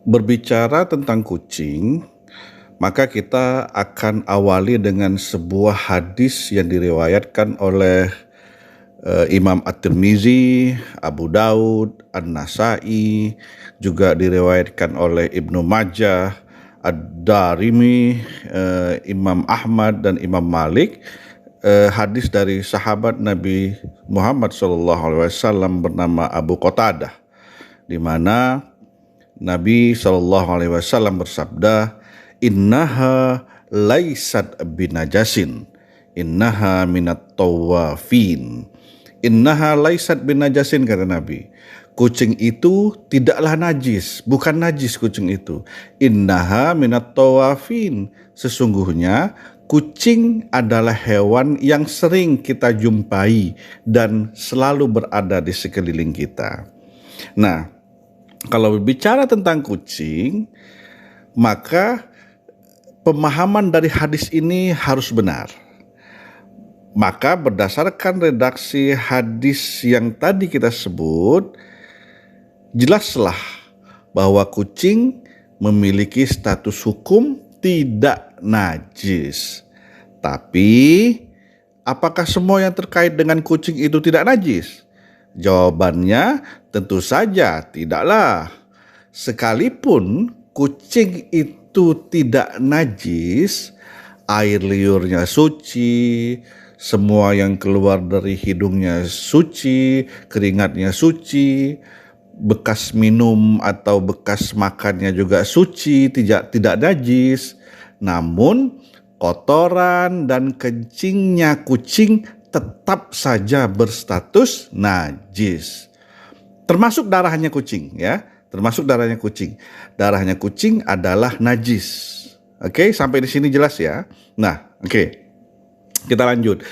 Berbicara tentang kucing, maka kita akan awali dengan sebuah hadis yang diriwayatkan oleh Imam At-Tirmizi, Abu Daud, An-Nasai, juga diriwayatkan oleh Ibnu Majah, Ad-Darimi, Imam Ahmad dan Imam Malik. Hadis dari sahabat Nabi Muhammad SAW bernama Abu Qatadah, di mana Nabi SAW bersabda, "Innaha laisat binajasin, innaha minat tawafin." Innaha laisat binajasin, kata Nabi. Kucing itu tidaklah najis, bukan najis kucing itu. Innaha minat tawafin. Sesungguhnya kucing adalah hewan yang sering kita jumpai dan selalu berada di sekeliling kita. Nah, kalau berbicara tentang kucing, maka pemahaman dari hadis ini harus benar. Maka berdasarkan redaksi hadis yang tadi kita sebut, jelaslah bahwa kucing memiliki status hukum tidak najis. Tapi, apakah semua yang terkait dengan kucing itu tidak najis? Jawabannya tentu saja tidaklah. Sekalipun kucing itu tidak najis, air liurnya suci, semua yang keluar dari hidungnya suci, keringatnya suci, bekas minum atau bekas makannya juga suci, tidak najis. Namun kotoran dan kencingnya kucing tetap saja berstatus najis. Termasuk darahnya kucing, ya. Termasuk darahnya kucing. Darahnya kucing adalah najis. Oke, sampai di sini jelas ya. Nah, oke. Kita lanjut.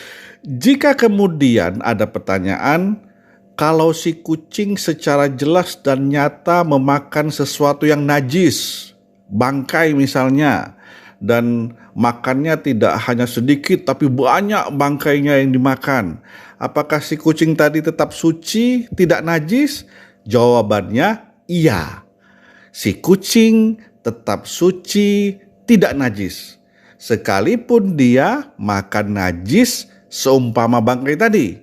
Jika kemudian ada pertanyaan, kalau si kucing secara jelas dan nyata memakan sesuatu yang najis, bangkai misalnya, dan makannya tidak hanya sedikit tapi banyak bangkainya yang dimakan, apakah si kucing tadi tetap suci, tidak najis? Jawabannya iya. Si kucing tetap suci, tidak najis, sekalipun dia makan najis seumpama bangkai tadi.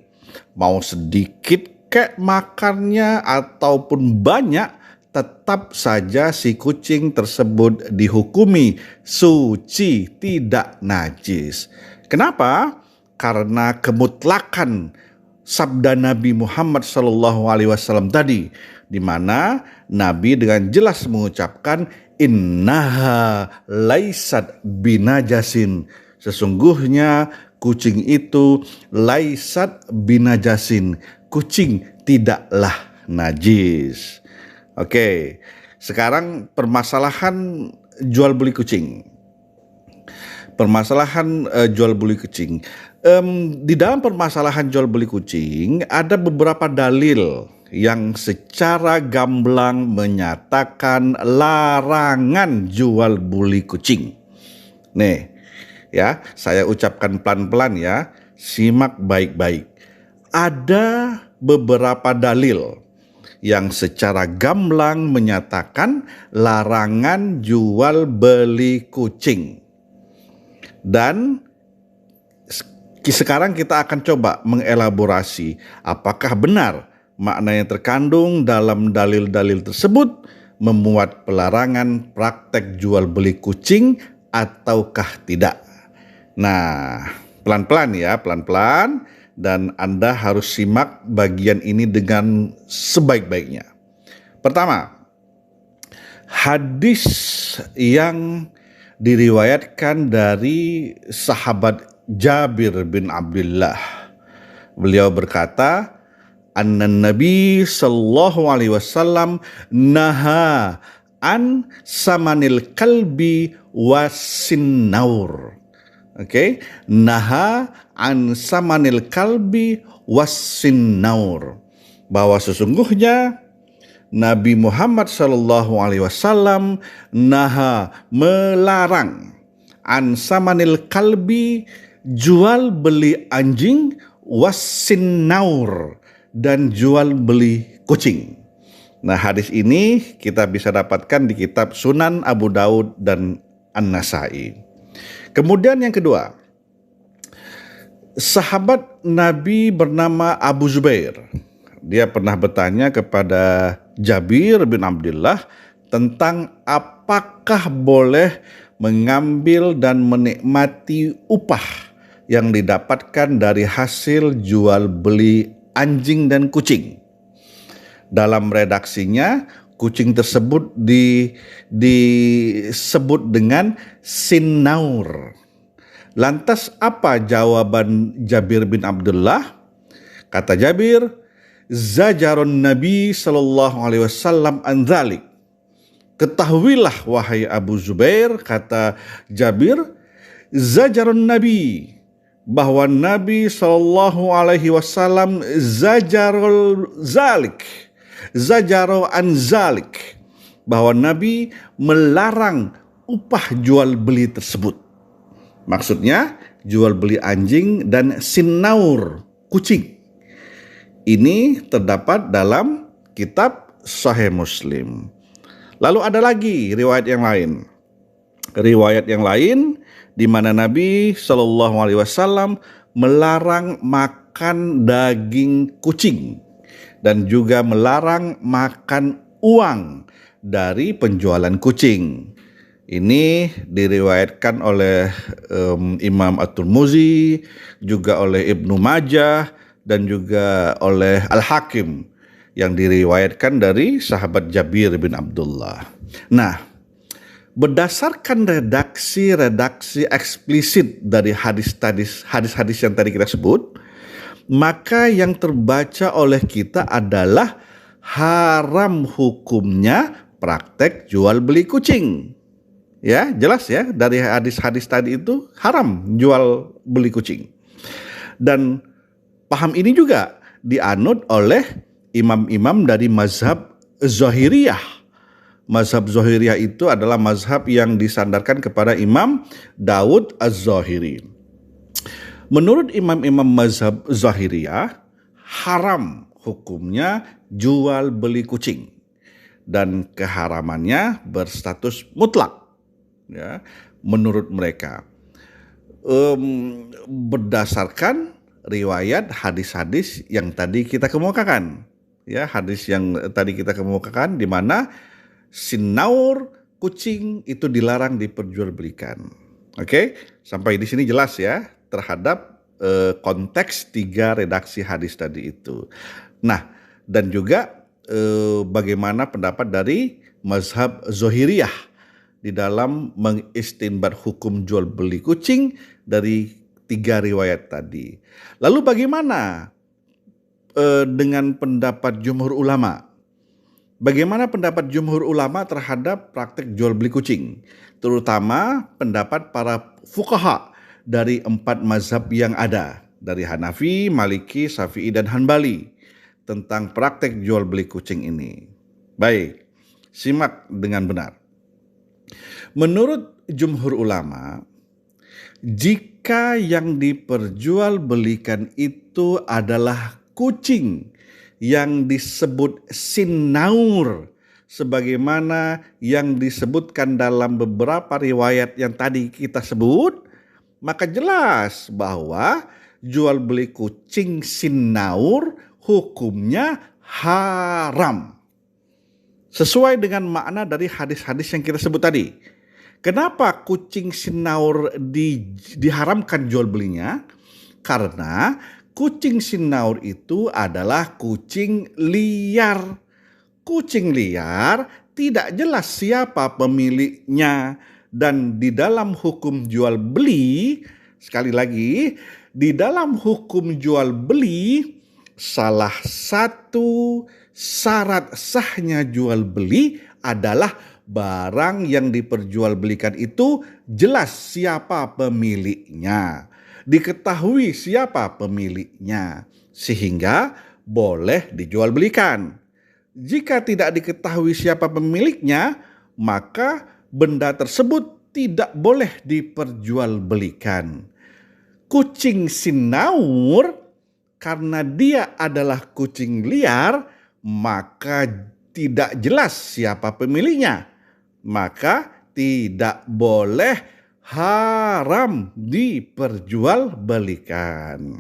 Mau sedikit kek makannya ataupun banyak, tetap saja si kucing tersebut dihukumi suci, tidak najis. Kenapa? Karena kemutlakan sabda Nabi Muhammad SAW tadi, di mana Nabi dengan jelas mengucapkan, innaha laisat binajasin. Sesungguhnya kucing itu laisat binajasin. Kucing tidaklah najis. Oke, sekarang permasalahan jual beli kucing. Permasalahan jual beli kucing. Di dalam permasalahan jual beli kucing ada beberapa dalil yang secara gamblang menyatakan larangan jual beli kucing. Nih, ya, saya ucapkan pelan-pelan ya, simak baik-baik. Ada beberapa dalil yang secara gamblang menyatakan larangan jual beli kucing. Dan sekarang kita akan coba mengelaborasi apakah benar makna yang terkandung dalam dalil-dalil tersebut memuat pelarangan praktek jual beli kucing ataukah tidak. Nah, pelan-pelan ya, pelan-pelan, dan Anda harus simak bagian ini dengan sebaik-baiknya. Pertama, hadis yang diriwayatkan dari sahabat Jabir bin Abdullah. Beliau berkata, annan Nabi sallallahu alaihi wasallam naha an samanil kalbi wasinnaur. Oke, naha an samanil kalbi wasinnaur. Bahwa sesungguhnya Nabi Muhammad sallallahu alaihi wasallam naha, melarang, an samanil kalbi, jual beli anjing, wasinnaur, dan jual beli kucing. Nah, hadis ini kita bisa dapatkan di kitab Sunan Abu Daud dan An-Nasai. Kemudian yang kedua, sahabat Nabi bernama Abu Zubair. Dia pernah bertanya kepada Jabir bin Abdullah tentang apakah boleh mengambil dan menikmati upah yang didapatkan dari hasil jual beli anjing dan kucing. Dalam redaksinya, kucing tersebut disebut dengan sinnaur. Lantas apa jawaban Jabir bin Abdullah? Kata Jabir, zajarun Nabi sallallahu alaihi wasallam an dzalik. Ketahuilah wahai Abu Zubair, kata Jabir, zajarun Nabi, bahwa Nabi sallallahu alaihi wasallam zajarul zalik. Zajaro an zalik, bahwa Nabi melarang upah jual beli tersebut. Maksudnya jual beli anjing dan sinnaur kucing. Ini terdapat dalam kitab Sahih Muslim. Lalu ada lagi riwayat yang lain. Riwayat yang lain di mana Nabi Shallallahu Alaihi Wasallam melarang makan daging kucing dan juga melarang makan uang dari penjualan kucing. Ini diriwayatkan oleh Imam At-Tirmidzi, juga oleh Ibnu Majah, dan juga oleh Al-Hakim yang diriwayatkan dari sahabat Jabir bin Abdullah. Nah, berdasarkan redaksi eksplisit dari hadis-hadis yang tadi kita sebut, maka yang terbaca oleh kita adalah haram hukumnya praktek jual beli kucing. Ya, jelas ya, dari hadis-hadis tadi itu haram jual beli kucing. Dan paham ini juga dianut oleh imam-imam dari mazhab Zahiriyah. Mazhab Zahiriyah itu adalah mazhab yang disandarkan kepada Imam Daud Az-Zahiri. Menurut imam-imam mazhab Zahiriyah, haram hukumnya jual beli kucing dan keharamannya berstatus mutlak. Ya, menurut mereka, berdasarkan riwayat hadis-hadis yang tadi kita kemukakan. Ya, hadis yang tadi kita kemukakan di mana sinnaur kucing itu dilarang diperjualbelikan. Oke, sampai di sini jelas ya terhadap konteks 3 redaksi hadis tadi itu. Nah, dan juga bagaimana pendapat dari mazhab Zahiriyah di dalam mengistinbat hukum jual beli kucing dari 3 riwayat tadi. Lalu bagaimana dengan pendapat jumhur ulama? Bagaimana pendapat jumhur ulama terhadap praktek jual beli kucing? Terutama pendapat para fuqaha dari 4 mazhab yang ada, dari Hanafi, Maliki, Syafi'i, dan Hanbali tentang praktek jual beli kucing ini. Baik, simak dengan benar. Menurut jumhur ulama, jika yang diperjualbelikan itu adalah kucing yang disebut sinnaur, sebagaimana yang disebutkan dalam beberapa riwayat yang tadi kita sebut, maka jelas bahwa jual beli kucing sinnaur hukumnya haram. Sesuai dengan makna dari hadis-hadis yang kita sebut tadi. Kenapa kucing sinnaur diharamkan jual belinya? Karena kucing sinnaur itu adalah kucing liar. Kucing liar tidak jelas siapa pemiliknya. Dan di dalam hukum jual beli, sekali lagi, di dalam hukum jual beli, salah satu syarat sahnya jual beli adalah barang yang diperjualbelikan itu jelas siapa pemiliknya. Diketahui siapa pemiliknya, sehingga boleh dijual belikan. Jika tidak diketahui siapa pemiliknya, maka benda tersebut tidak boleh diperjualbelikan. Kucing sinnaur, karena dia adalah kucing liar, maka tidak jelas siapa pemiliknya, maka tidak boleh, haram diperjualbelikan.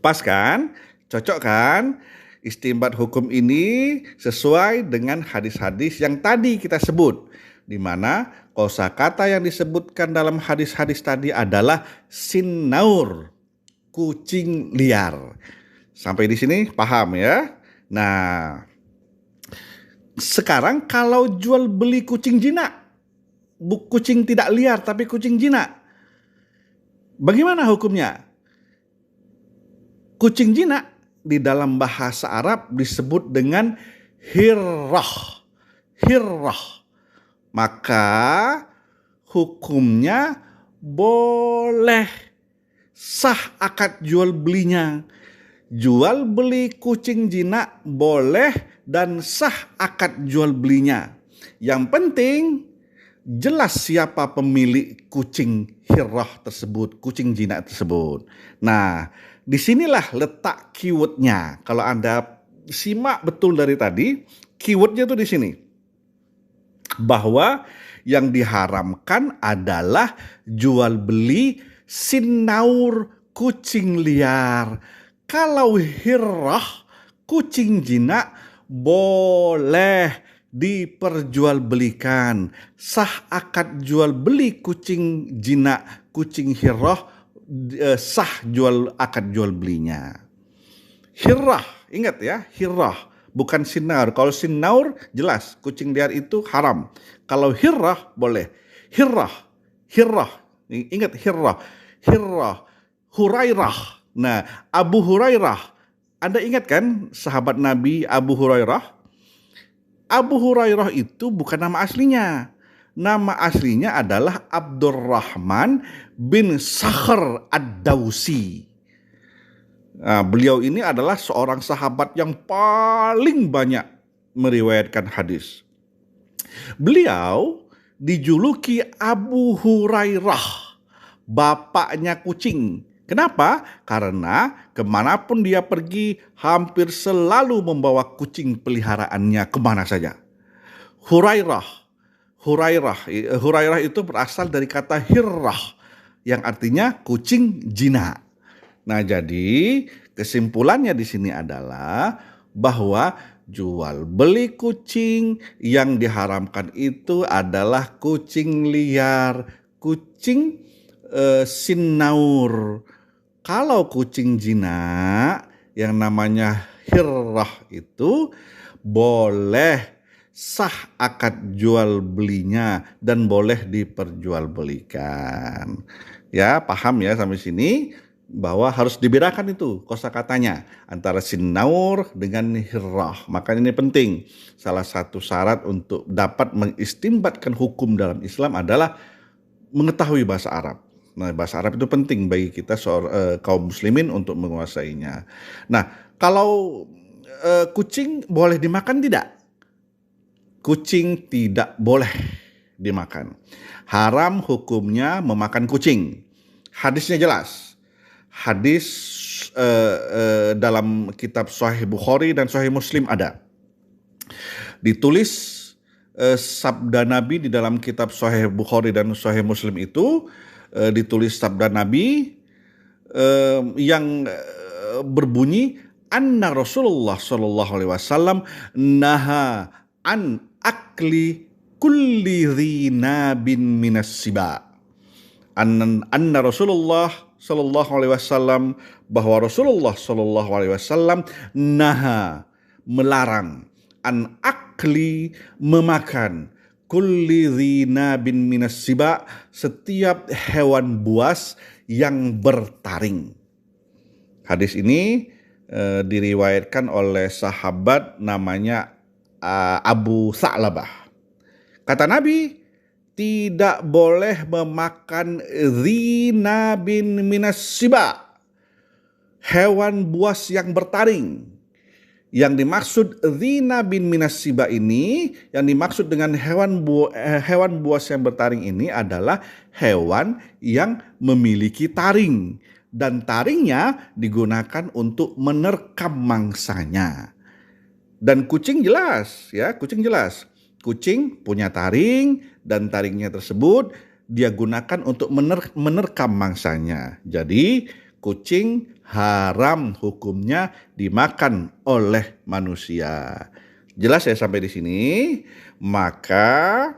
Pas kan? Cocok kan? Istinbat hukum ini sesuai dengan hadis-hadis yang tadi kita sebut, di mana kosakata yang disebutkan dalam hadis-hadis tadi adalah sinnaur, kucing liar. Sampai di sini paham ya? Nah, sekarang kalau jual beli kucing jinak, kucing tidak liar tapi kucing jinak, bagaimana hukumnya? Kucing jinak di dalam bahasa Arab disebut dengan hirrah. Hirrah. Maka hukumnya boleh, sah akad jual belinya. Jual beli kucing jinak boleh dan sah akad jual belinya. Yang penting jelas siapa pemilik kucing hirrah tersebut, kucing jinak tersebut. Nah, disinilah letak keywordnya. Kalau Anda simak betul dari tadi, keywordnya tuh di sini. Bahwa yang diharamkan adalah jual beli sinnaur, kucing liar. Kalau hirrah, kucing jinak, boleh diperjualbelikan. Sah akad jual beli kucing jinak, kucing hirrah, sah akad jual belinya. Hirrah, ingat ya, hirrah, bukan sinnaur. Kalau sinnaur jelas kucing liar itu haram. Kalau hirrah boleh. Hirrah, ingat hirrah, Hurairah. Nah, Abu Hurairah, Anda ingat kan sahabat Nabi Abu Hurairah? Abu Hurairah itu bukan nama aslinya. Nama aslinya adalah Abdurrahman bin Sakhr ad-Dausi. Nah, beliau ini adalah seorang sahabat yang paling banyak meriwayatkan hadis. Beliau dijuluki Abu Hurairah, bapaknya kucing. Kenapa? Karena kemanapun dia pergi hampir selalu membawa kucing peliharaannya kemana saja. Hurairah itu berasal dari kata hirrah yang artinya kucing jinak. Nah, jadi kesimpulannya di sini adalah bahwa jual beli kucing yang diharamkan itu adalah kucing liar, kucing sinnaur. Kalau kucing jinak yang namanya hirrah itu boleh, sah akad jual belinya dan boleh diperjualbelikan. Ya, paham ya sampai sini bahwa harus dibedakan itu kosakatanya antara sinnaur dengan hirrah. Makanya ini penting. Salah satu syarat untuk dapat mengistinbatkan hukum dalam Islam adalah mengetahui bahasa Arab. Nah, bahasa Arab itu penting bagi kita kaum muslimin untuk menguasainya. Nah, kalau kucing boleh dimakan tidak? Kucing tidak boleh dimakan. Haram hukumnya memakan kucing. Hadisnya jelas. Hadis dalam kitab Sahih Bukhari dan Sahih Muslim ada. Ditulis sabda Nabi di dalam kitab Sahih Bukhari dan Sahih Muslim itu, ditulis sabda Nabi yang berbunyi anna Rasulullah sallallahu alaihi wasallam naha an akli kulli dhinabin minas siba. Anna Rasulullah sallallahu alaihi wasallam, bahwa Rasulullah sallallahu alaihi wasallam naha, melarang, an akli, memakan, kulli dhinabin minas siba, setiap hewan buas yang bertaring. Hadis ini diriwayatkan oleh sahabat namanya Abu Sa'labah. Kata Nabi, tidak boleh memakan dhinabin minas siba, hewan buas yang bertaring. Yang dimaksud dhinabin minas siba ini, yang dimaksud dengan hewan buas yang bertaring ini adalah hewan yang memiliki taring. Dan taringnya digunakan untuk menerkam mangsanya. Dan kucing jelas ya, kucing jelas. Kucing punya taring dan taringnya tersebut dia gunakan untuk menerkam mangsanya. Jadi kucing haram hukumnya dimakan oleh manusia. Jelas ya sampai di sini? Maka